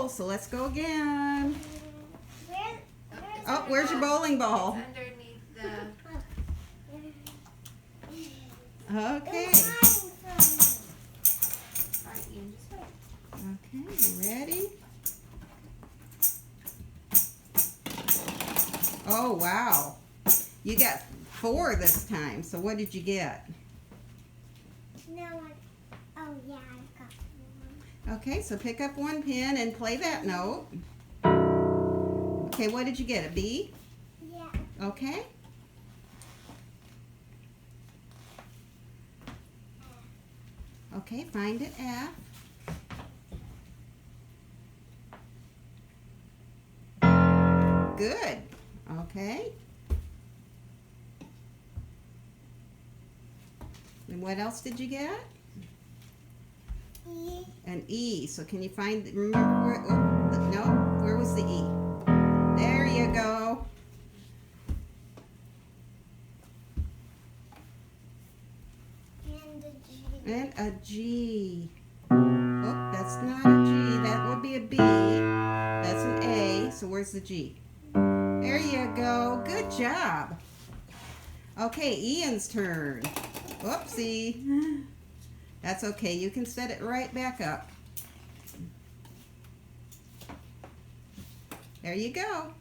so let's go again. Where's Oh, where's your bowling ball? It's underneath the... Okay. Alright, Ian, just wait. Okay, you ready? Oh, wow. You got 4 this time. So what did you get? No one. Oh yeah, I got one. Okay, so pick up one pin and play that note. Okay, what did you get? A B? Yeah. Okay. Okay, find it F. Good. Okay. And what else did you get? E. An E. So can you find, remember where, oh, no, where was the E? There you go. And a G. And a G. Oh, that's not a G. That would be a B. That's an A. So where's the G? There you go. Good job. Okay, Ian's turn. Whoopsie. That's okay. You can set it right back up. There you go.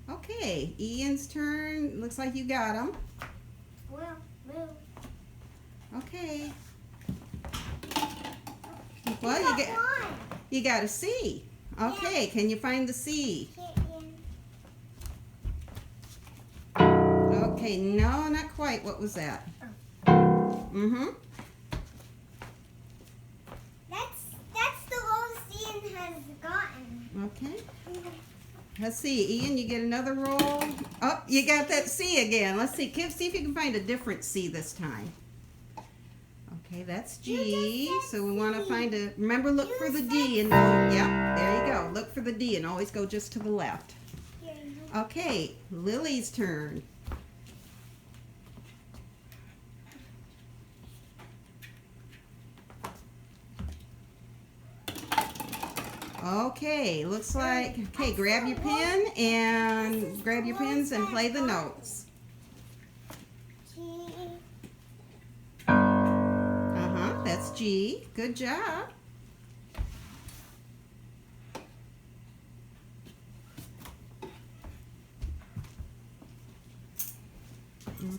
Okay, Ian's turn. Looks like you got him. Well, move. Okay. You Well, got you get. one. You got a C. Okay, can you find the C? Here, Okay, no, not quite. What was that? Mm-hmm. That's the lowest Ian has gotten. Okay. Let's see, Ian, you get another roll. Oh, you got that C again. Let's see. See if you can find a different C this time. Okay, that's G. So we want to find a. Remember, look for the D and yep, there you go. Look for the D and always go just to the left. Okay, Lily's turn. Okay, looks like, okay, grab your pen and grab your pens and play the notes. G. Uh-huh, that's G. Good job.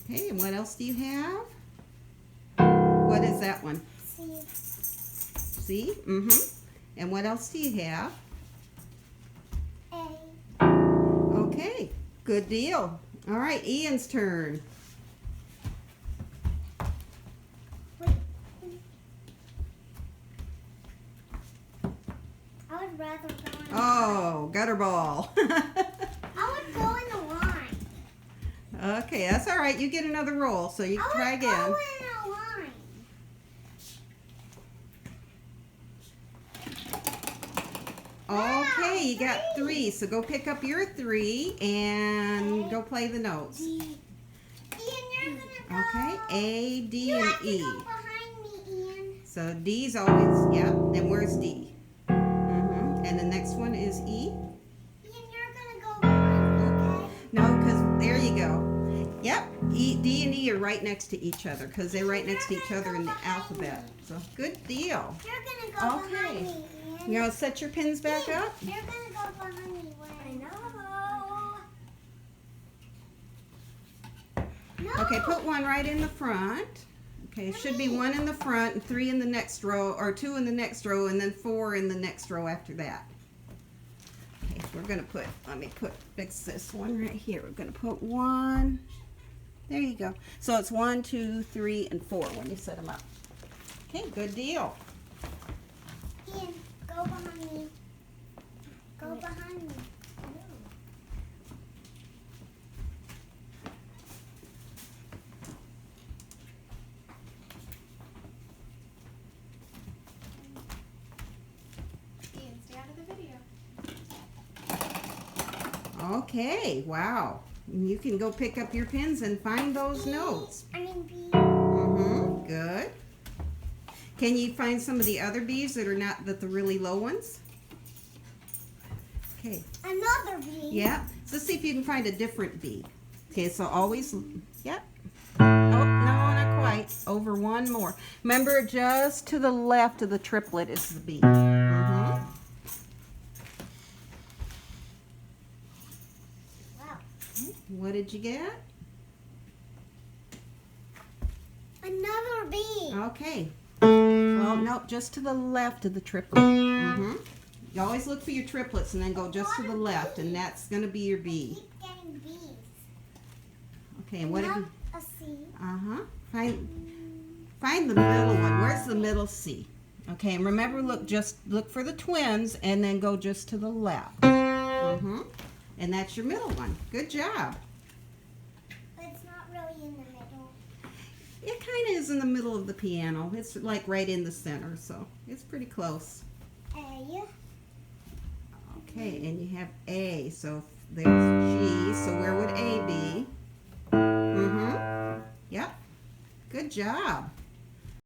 Okay, and what else do you have? What is that one? C. C? Mm-hmm. And what else do you have? A. Okay, good deal. All right, Ian's turn. Wait. I would rather go in the Oh, gutter ball. I would go in the line. Okay, that's all right. You get another roll, so you can try I would again. go in a line. Okay, you got 3, so go pick up your 3 and go play the notes. D. Ian, you're gonna go. Okay, A, D, You and have to E. go behind me, Ian. So D's always, yep. And where's D? Mm-hmm. And the next one is E. Ian, you're gonna go behind me, okay? No, because there you go. Yep, D and E are right next to each other because they're right next to each other in the alphabet. So good deal. You're gonna go Okay. behind me, Ian. You want to set your pins back up? You're gonna go behind me. I know. No. Okay, put one right in the front. Okay, it should be 1 in the front and 3 in the next row, or 2 in the next row, and then 4 in the next row after that. Okay, we're gonna put, fix this one right here. We're gonna put 1. There you go. So it's 1, 2, 3, and 4 when you set them up. Okay, good deal. Ian, go behind me. Go behind me. Ian, stay out of the video. Okay, wow. You can go pick up your pens and find those notes. I mean B. Mm-hmm, good. Can you find some of the other B's that are not the really low ones? Okay. Another bee. Yeah. So see if you can find a different B. Okay, so always, yep. Oh, no, not quite. Over one more. Remember, just to the left of the triplet is the B. Wow. What did you get? Another bee. Okay. Well, nope, just to the left of the triplet. You always look for your triplets and then go just to the left, and that's going to be your B. Keep getting bees. Okay, and what have you... A C. Find the middle one. Where's the middle C? Okay, and remember, look for the twins and then go just to the left. And that's your middle one. Good job. But it's not really in the middle. It kind of is in the middle of the piano. It's like right in the center, so it's pretty close. A. Okay, and you have A, so there's G, so where would A be? Yep. Good job.